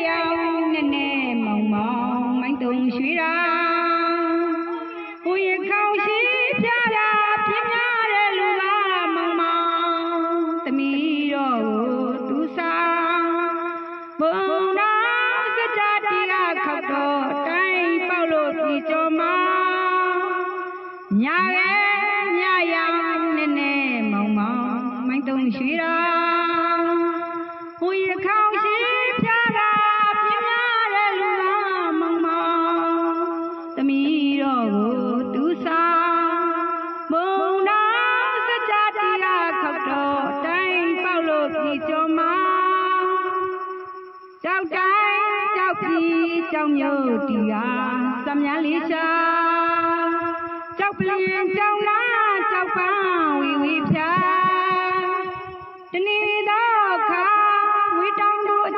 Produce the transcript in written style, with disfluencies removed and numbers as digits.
ရောင်နဲ့နဲ့မောင်မောင်မိုင်းတုံရွှေရာဟိုရခေါင်ရှိပြတာပြင်းများတဲ့လူကမောင်မောင်သမီးတော်ကိုသူစားဘုံတော်စကြတရားခောက်တော့တိုင်းပေါက်လို့ပြီကြော်မောင်ညာရဲ့ညရောင်နဲ့နဲ့မောင်မောင်မိုင်းတုံရွှေရာဟိုရခေါင်ရှိပြတာပြင်းများတဲ့လူကမောင်မောင်သမီးတော်ကိုသူစားဘုံတော်စကြတရားခောက်တော့တိုင်းပေါက်လို့ပြီကြော်မောင်ကြောက်တိုင်းကြောက်ပြီးကြောက်မြို့တီဟာစမြန်းလေးရှာကြောက်ပလင်ကြောက်လားကြောက်ပန်းဝီဝီဖြာတနေ့တော့ခါ